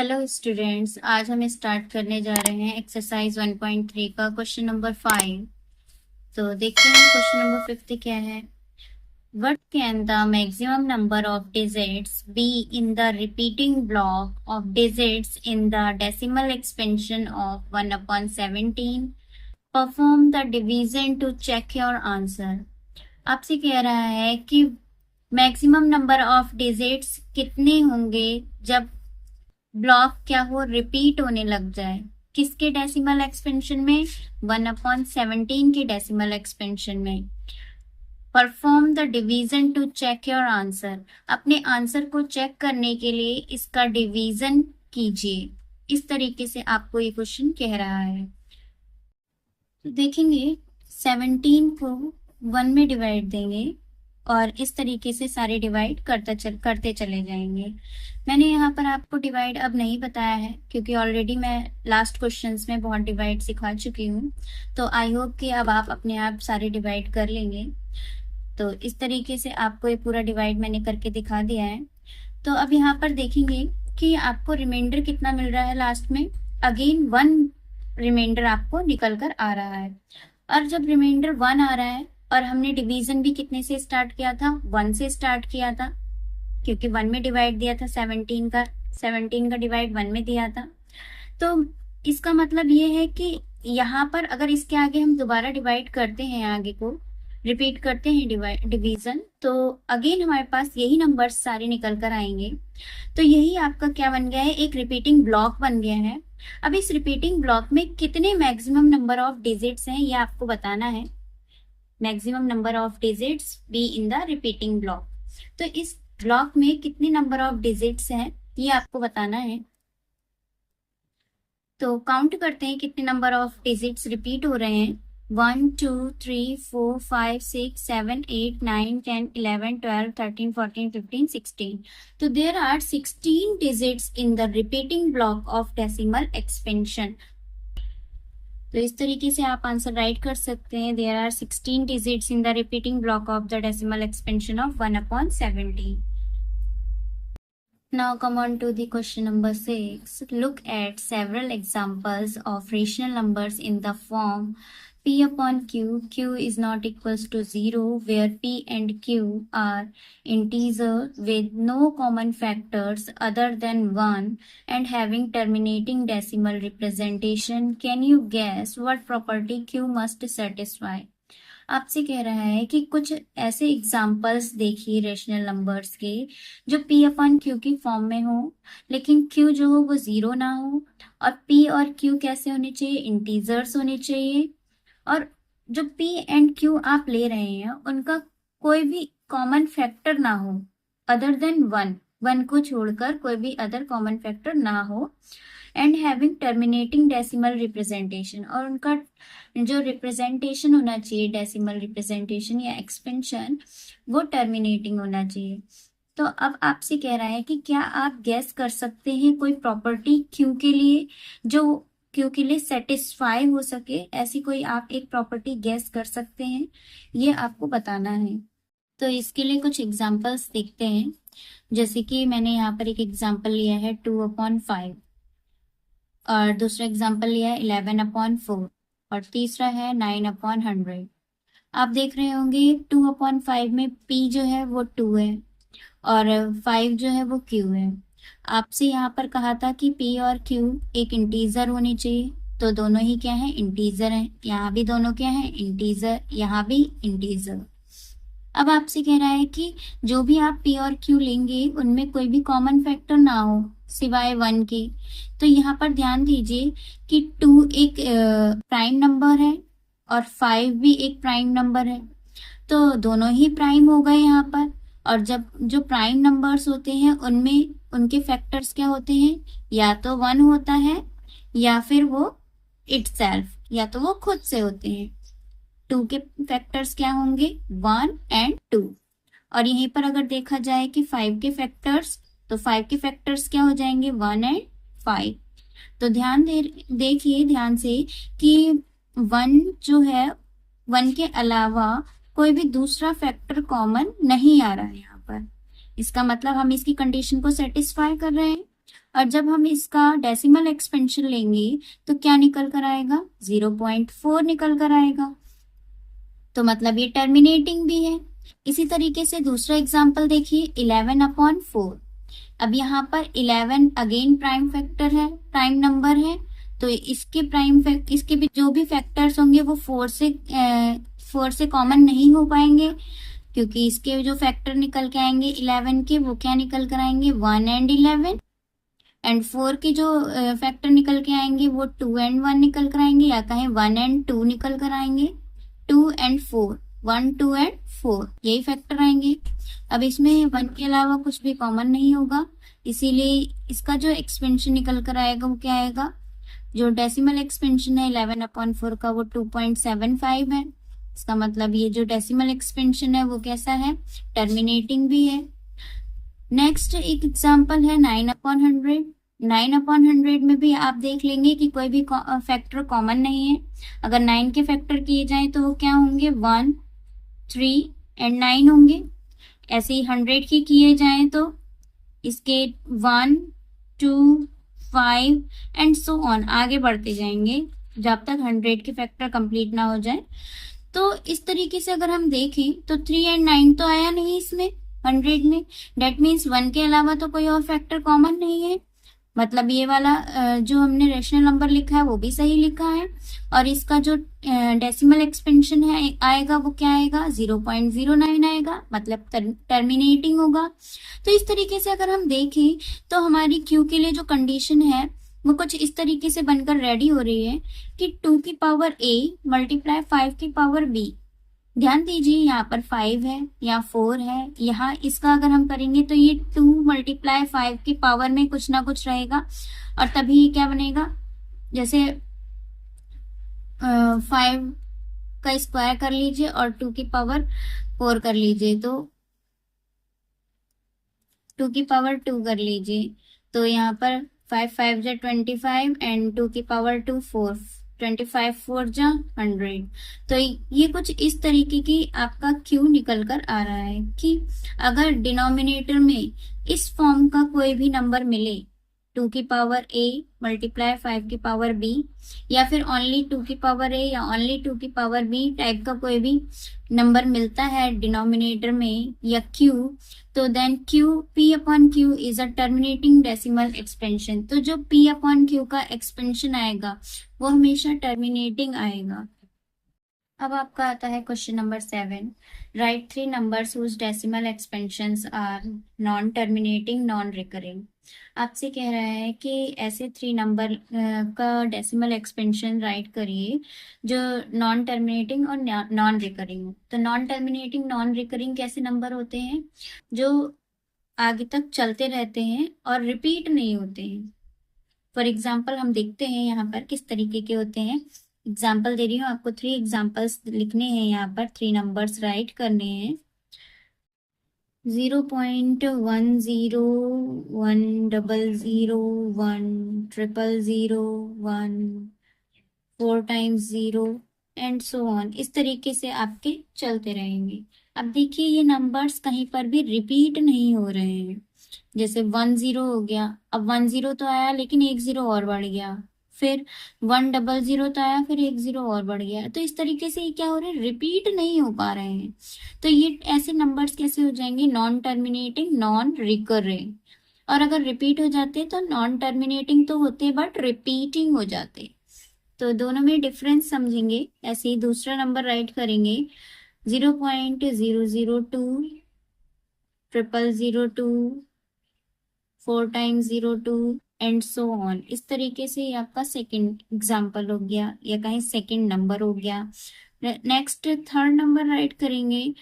Hello students, आज हम start करने जा रहे हैं एक्सरसाइज 1.3 का क्वेश्चन नंबर 5। तो देखते हैं क्वेश्चन नंबर 5 क्या है। What can the maximum number of digits be in the repeating block of digits in the decimal expansion of 1/17? Perform the division to check your answer. आपसे कह रहा है कि मैक्सिमम नंबर ऑफ डिजिट्स कितने होंगे जब ब्लॉक क्या हो, रिपीट होने लग जाए। किसके डेसिमल एक्सपेंशन में? 1/17 के डेसिमल एक्सपेंशन में। Perform the division to check your answer. अपने आंसर को चेक करने के लिए इसका डिवीजन कीजिए। इस तरीके से आपको ये क्वेश्चन कह रहा है। तो देखेंगे 17 को 1 में डिवाइड देंगे और इस तरीके से सारे डिवाइड करते चले जाएंगे। मैंने यहाँ पर आपको डिवाइड अब नहीं बताया है क्योंकि ऑलरेडी मैं लास्ट क्वेश्चंस में बहुत डिवाइड सिखा चुकी हूँ। तो आई होप कि अब आप अपने आप सारे डिवाइड कर लेंगे। तो इस तरीके से आपको ये पूरा डिवाइड मैंने करके दिखा दिया है। तो अब यहाँ पर देखेंगे कि आपको रिमाइंडर कितना मिल रहा है लास्ट में। अगेन 1 रिमाइंडर आपको निकल कर आ रहा है। और जब रिमाइंडर 1 आ रहा है और हमने डिवीजन भी कितने से स्टार्ट किया था? 1 से स्टार्ट किया था क्योंकि 1 में डिवाइड दिया था 17 का डिवाइड 1 में दिया था। तो इसका मतलब ये है कि यहाँ पर अगर इसके आगे हम दोबारा डिवाइड करते हैं, आगे को रिपीट करते हैं डिवीजन, तो अगेन हमारे पास यही नंबर्स सारे निकल कर आएंगे। तो यही आपका क्या बन गया है? एक रिपीटिंग ब्लॉक बन गया है। अब इस रिपीटिंग ब्लॉक में कितने मैक्सिमम नंबर ऑफ डिजिट्स हैं ये आपको बताना है। Maximum number of digits be in the repeating block. तो इस ब्लॉक में कितने नंबर ऑफ डिजिट्स हैं ये आपको बताना है। तो काउंट करते हैं कितने नंबर ऑफ डिजिट्स रिपीट हो रहे हैं। 1 2 3 4 5 6 7 8 9 10 11 12 13 14 15 16। तो there are 16 digits in the repeating block of decimal expansion. तो इस तरीके से आप आंसर राइट कर सकते हैं। There are 16 digits in the repeating block of the decimal expansion of 1/17। Now come on to the question number 6. Look at several examples of rational numbers in the form P upon Q. Q is not equals to 0, where P and Q are integer with no common factors other than 1 and having terminating decimal representation. Can you guess what property Q must satisfy? आपसे कह रहा है कि कुछ ऐसे examples देखिए rational numbers के जो P अपॉन Q की फॉर्म में हो, लेकिन Q जो हो वो 0 ना हो। और P और Q कैसे होने चाहिए? इंटीजर्स होने चाहिए। और जो P एंड Q आप ले रहे हैं उनका कोई भी कॉमन फैक्टर ना हो अदर देन 1 को छोड़कर कोई भी अदर कॉमन फैक्टर ना हो। And having terminating decimal representation, और उनका जो रिप्रेजेंटेशन होना चाहिए, डेसिमल रिप्रेजेंटेशन या एक्सपेंशन, वो टर्मिनेटिंग होना चाहिए। तो अब आपसे कह रहा है कि क्या आप गैस कर सकते हैं कोई प्रॉपर्टी क्यू के लिए जो क्यू के लिए सेटिस्फाई हो सके? ऐसी कोई आप एक प्रॉपर्टी गैस कर सकते हैं, ये आपको बताना है। तो इसके लिए कुछ एग्जांपल्स देखते हैं। जैसे कि मैंने यहाँ पर एक एग्जांपल लिया है 2/5, और दूसरा एग्जांपल लिया है 11/4, और तीसरा है 9/100। आप देख रहे होंगे 2/5 में P जो है वो 2 है और 5 जो है वो Q है। आपसे यहाँ पर कहा था कि P और Q एक इंटीजर होने चाहिए, तो दोनों ही क्या है? इंटीजर हैं। यहाँ भी दोनों क्या है? इंटीजर। यहाँ भी इंटीजर। अब आपसे कह रहा है कि जो भी आप P और Q लेंगे उनमें कोई भी कॉमन फैक्टर ना हो सिवाय 1 के। तो यहाँ पर ध्यान दीजिए कि 2 एक प्राइम नंबर है और 5 भी एक प्राइम नंबर है, तो दोनों ही प्राइम हो गए यहाँ पर। और जब जो प्राइम नंबर्स होते हैं उनमें उनके फैक्टर्स क्या होते हैं? या तो 1 होता है या फिर वो इटसेल्फ, या तो वो खुद से होते हैं। 2 के फैक्टर्स क्या होंगे? 1 एंड 2। और यहीं पर अगर देखा जाए कि 5 के फैक्टर्स, तो 5 के फैक्टर्स क्या हो जाएंगे? 1 एंड 5। तो देखिए ध्यान से कि 1 जो है, 1 के अलावा कोई भी दूसरा फैक्टर कॉमन नहीं आ रहा है यहाँ पर। इसका मतलब हम इसकी कंडीशन को सेटिस्फाई कर रहे हैं। और जब हम इसका डेसिमल एक्सपेंशन लेंगे तो क्या निकल कर आएगा, 0.4 निकल कर आएगा। तो मतलब ये टर्मिनेटिंग भी है। इसी तरीके से दूसरा एग्जाम्पल देखिए, 11/4। अब यहाँ पर 11 अगेन प्राइम फैक्टर है, प्राइम नंबर है, तो इसके भी जो भी फैक्टर्स होंगे वो 4 से कॉमन नहीं हो पाएंगे, क्योंकि इसके जो फैक्टर निकल के आएंगे 11 के, वो क्या निकल कर आएंगे, 1 एंड 11। एंड 4 के जो फैक्टर निकल के आएंगे वो 2 एंड 1 निकल कर आएंगे, या कहें 1 एंड 2 निकल कर आएंगे, 2 एंड 4, 1 2 एंड 4, यही फैक्टर आएंगे। अब इसमें 1 के अलावा कुछ भी कॉमन नहीं होगा, इसीलिए इसका जो एक्सपेंशन निकल कर आएगा वो क्या आएगा, जो डेसिमल एक्सपेंशन है 11/4 का वो 2.75 है। इसका मतलब ये जो डेसिमल एक्सपेंशन है वो कैसा है, टर्मिनेटिंग भी है। नेक्स्ट एक एग्जांपल है 9/100। 9/100 में भी आप देख लेंगे कि कोई भी फैक्टर कॉमन नहीं है। अगर 9 के फैक्टर किए जाएं तो वो क्या होंगे, 1 3 एंड 9 होंगे। ऐसे ही 100 की किए जाएं तो इसके 1 2 5 एंड सो ऑन आगे बढ़ते जाएंगे जब तक 100 के फैक्टर कंप्लीट ना हो जाए। तो इस तरीके से अगर हम देखें तो 3 एंड 9 तो आया नहीं इसमें 100 में, डेट मीन्स 1 के अलावा तो कोई और फैक्टर कॉमन नहीं है। मतलब ये वाला जो हमने रेशनल नंबर लिखा है वो भी सही लिखा है, और इसका जो डेसिमल एक्सपेंशन है आएगा वो क्या आएगा, 0.09 आएगा, मतलब टर्मिनेटिंग होगा। तो इस तरीके से अगर हम देखें तो हमारी क्यू के लिए जो कंडीशन है वो कुछ इस तरीके से बनकर रेडी हो रही है कि 2 की पावर a मल्टीप्लाई 5 की पावर b। ध्यान दीजिए यहाँ पर 5 है, यहाँ 4 है, यहाँ इसका अगर हम करेंगे तो ये 2 मल्टीप्लाई 5 की पावर में कुछ ना कुछ रहेगा, और तभी ये क्या बनेगा, जैसे 5 का स्क्वायर कर लीजिए और 2 की पावर 4 कर लीजिए, तो 2 की पावर 2 कर लीजिए, तो यहाँ पर 5 5 जा 25 एंड 2 की पावर 2 4, 25 4 जा 100। तो ये कुछ इस तरीके की आपका क्यू निकल कर आ रहा है कि अगर डिनोमिनेटर में इस फॉर्म का कोई भी नंबर मिले, 2 की पावर a मल्टीप्लाई 5 की पावर b, या फिर ओनली 2 की पावर a या ओनली 2 की पावर b टाइप का कोई भी नंबर मिलता है डिनोमिनेटर में या q, तो then q p upon q is a terminating decimal expansion. तो जो p अपॉन q का एक्सपेंशन आएगा वो हमेशा टर्मिनेटिंग आएगा। अब आपका आता है question number 7, right 3 numbers whose decimal expansions are non terminating non recurring. आपसे कह रहा है कि ऐसे 3 नंबर का डेसिमल एक्सपेंशन राइट करिए जो नॉन टर्मिनेटिंग और नॉन रिकरिंग हो। तो नॉन टर्मिनेटिंग नॉन रिकरिंग कैसे नंबर होते हैं, जो आगे तक चलते रहते हैं और रिपीट नहीं होते हैं। फॉर एग्जाम्पल हम देखते हैं यहाँ पर किस तरीके के होते हैं। एग्जाम्पल दे रही हूँ आपको, 3 एग्जाम्पल्स लिखने हैं, यहाँ पर 3 नंबर्स राइट करने हैं। 0.10 100 1 000 1 4 टाइम्स 0 एंड सो ऑन, इस तरीके से आपके चलते रहेंगे। अब देखिए ये नंबर्स कहीं पर भी रिपीट नहीं हो रहे हैं। जैसे 10 हो गया, अब 10 तो आया लेकिन 10 और बढ़ गया, फिर 100 तो आया, फिर 10 और बढ़ गया। तो इस तरीके से ये क्या हो रहा है, रिपीट नहीं हो पा रहे हैं। तो ये ऐसे नंबर्स कैसे हो जाएंगे, नॉन टर्मिनेटिंग नॉन रिकरिंग। और अगर रिपीट हो जाते तो नॉन टर्मिनेटिंग तो होते बट रिपीटिंग हो जाते। तो दोनों में डिफरेंस समझेंगे। ऐसे ही दूसरा नंबर राइट करेंगे, 0.002 000 4 टाइम्स 02 एंड सो ऑन। इस तरीके से ये आपका सेकंड एग्जाम्पल हो गया, या कहीं सेकंड नंबर हो गया। नेक्स्ट थर्ड नंबर राइट करेंगे।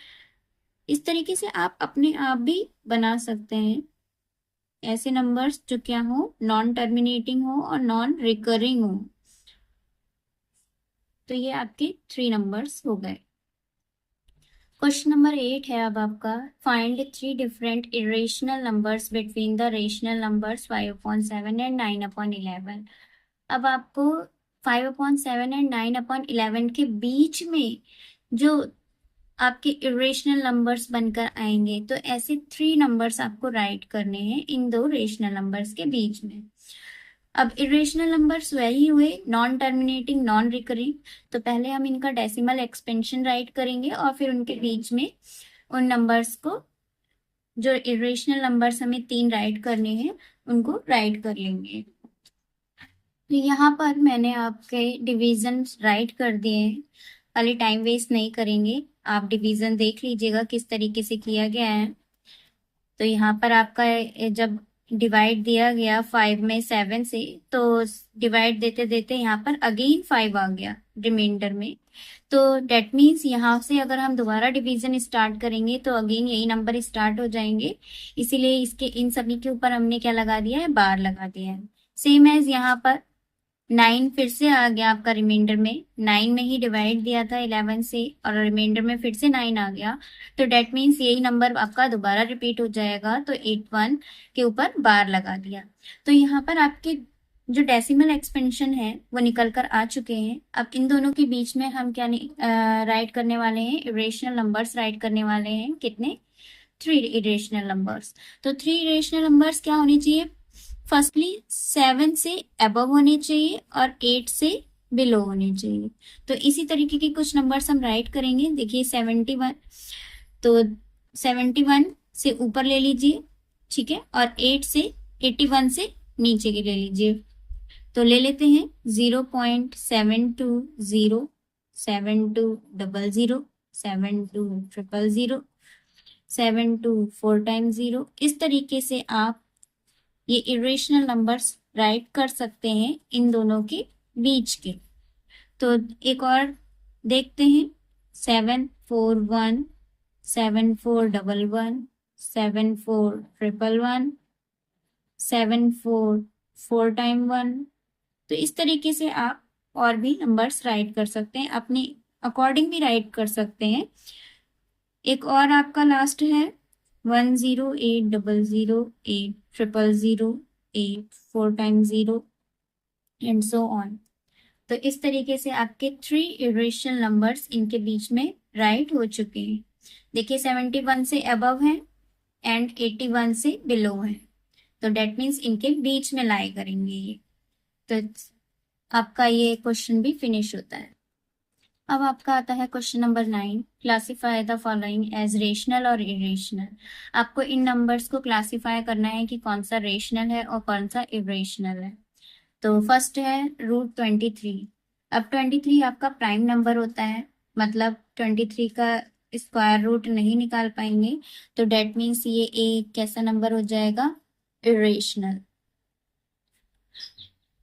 इस तरीके से आप अपने आप भी बना सकते हैं ऐसे नंबर्स जो क्या हो, नॉन टर्मिनेटिंग हो और नॉन रिकरिंग हो। तो ये आपके 3 नंबर्स हो गए। क्वेश्चन नंबर 8 है अब आपका, find 3 different irrational numbers between the rational numbers 5/7 and 9/11। अब आपको 5/7 एंड 9/11 के बीच में जो आपके इरेशनल नंबर्स बनकर आएंगे। तो ऐसे 3 नंबर्स आपको राइट करने हैं इन दो रेशनल नंबर्स के बीच में। अब इरेशनल नंबर्स वही हुए नॉन टर्मिनेटिंग नॉन रिकरिंग। तो पहले हम इनका डेसिमल एक्सपेंशन राइट करेंगे और फिर उनके बीच में उन नंबर्स को, जो इरेशनल नंबर्स हमें 3 राइट करने हैं, उनको राइट कर लेंगे। तो यहाँ पर मैंने आपके डिवीजन राइट कर दिए हैं, खाली टाइम वेस्ट नहीं करेंगे। आप डिवीजन देख लीजिएगा किस तरीके से किया गया है। तो यहाँ पर आपका जब डिवाइड दिया गया 5 में 7 से, तो डिवाइड देते देते यहाँ पर अगेन 5 आ गया रिमाइंडर में। तो डेट मीन्स यहाँ से अगर हम दोबारा डिवीजन स्टार्ट करेंगे तो अगेन यही नंबर स्टार्ट हो जाएंगे। इसीलिए इसके इन सभी के ऊपर हमने क्या लगा दिया है, बार लगा दिया है। सेम एज यहाँ पर 9 फिर से आ गया आपका रिमाइंडर में, 9 में ही डिवाइड दिया था 11 से और रिमाइंडर में फिर से 9 आ गया। तो डेट मीन्स यही नंबर आपका दोबारा रिपीट हो जाएगा। तो 81 के ऊपर बार लगा दिया। तो यहाँ पर आपके जो डेसिमल एक्सपेंशन है वो निकल कर आ चुके हैं। अब इन दोनों के बीच में हम क्या राइट करने वाले हैं, इरेशनल नंबर्स राइट करने वाले हैं। कितने? 3 इरेशनल नंबर्स। तो 3 इरेशनल नंबर्स क्या होने चाहिए? फर्स्टली 7 से अबव होने चाहिए और 8 से बिलो होने चाहिए। तो इसी तरीके के कुछ नंबर्स हम राइट करेंगे। देखिए 71, तो 71 से ऊपर ले लीजिए, ठीक है, और 8 से 81 से नीचे के ले लीजिए। तो ले लेते हैं 0.720, 7200, 7200, 724 इस तरीके से आप ये इरेशनल नंबर्स राइट कर सकते हैं इन दोनों के बीच के। तो एक और देखते हैं, 741, 7411, 74111, 744 तो इस तरीके से आप और भी नंबर्स राइट कर सकते हैं, अपने अकॉर्डिंग भी राइट कर सकते हैं। एक और आपका लास्ट है 10800800008 एंड सो ऑन। तो इस तरीके से आपके 3 इरेशनल नंबर्स इनके बीच में राइट हो चुके हैं। देखिए 71 से अबव है एंड 81 से बिलो है। तो डेट मीन्स इनके बीच में लाई करेंगे ये। तो आपका ये क्वेश्चन भी फिनिश होता है। अब आपका आता है question number 9, classify the following as rational और इरेशनल। आपको इन नंबर्स को क्लासीफाई करना है कि कौन सा रेशनल है और कौन सा इरेशनल है। तो फर्स्ट है √23। अब 23 आपका प्राइम नंबर होता है, मतलब 23 का स्क्वायर रूट नहीं निकाल पाएंगे। तो डेट मीन्स ये एक कैसा नंबर हो जाएगा, इरेशनल।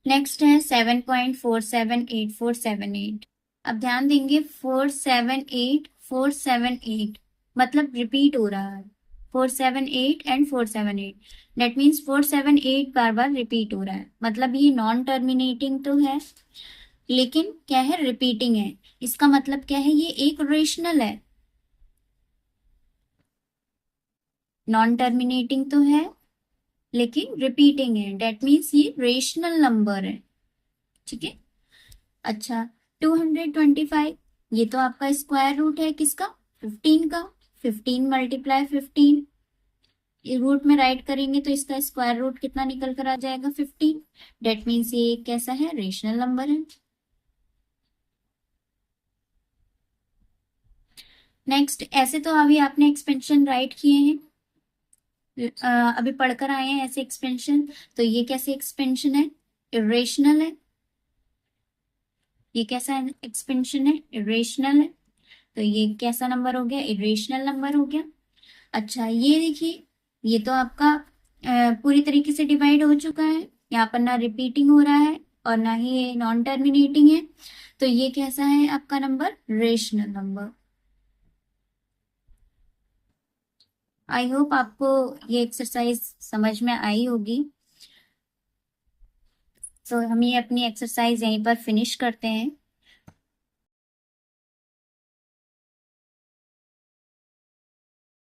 नेक्स्ट है 7.478478। अब ध्यान देंगे 478 मतलब रिपीट हो रहा है, 478 and 478। That means 478 bar bar repeat हो रहा है, मतलब ये नॉन टर्मिनेटिंग तो है लेकिन क्या है, रिपीटिंग है। इसका मतलब क्या है, ये एक रेशनल है। नॉन टर्मिनेटिंग तो है लेकिन रिपीटिंग है, डेट मीन्स ये रेशनल नंबर है, ठीक है। अच्छा 225, ये तो आपका स्क्वायर रूट है किसका, 15 का। 15 मल्टीप्लाई 15 रूट में राइट करेंगे तो इसका स्क्वायर रूट कितना निकल कर आ जाएगा, 15। डेट मीन्स ये कैसा है, रेशनल नंबर है। नेक्स्ट, ऐसे तो अभी आपने एक्सपेंशन राइट किए हैं, अभी पढ़कर आए हैं ऐसे एक्सपेंशन। तो ये कैसे एक्सपेंशन है, इरेशनल है। ये कैसा एक्सपेंशन है, इरेशनल है। तो ये कैसा नंबर हो गया, इरेशनल नंबर हो गया। अच्छा ये देखिए, ये तो आपका पूरी तरीके से डिवाइड हो चुका है, यहाँ पर ना रिपीटिंग हो रहा है और ना ही ये नॉन टर्मिनेटिंग है। तो ये कैसा है आपका number, rational number. I hope आपको ये एक्सरसाइज समझ में आई होगी। तो हम ये अपनी एक्सरसाइज यहीं पर फिनिश करते हैं।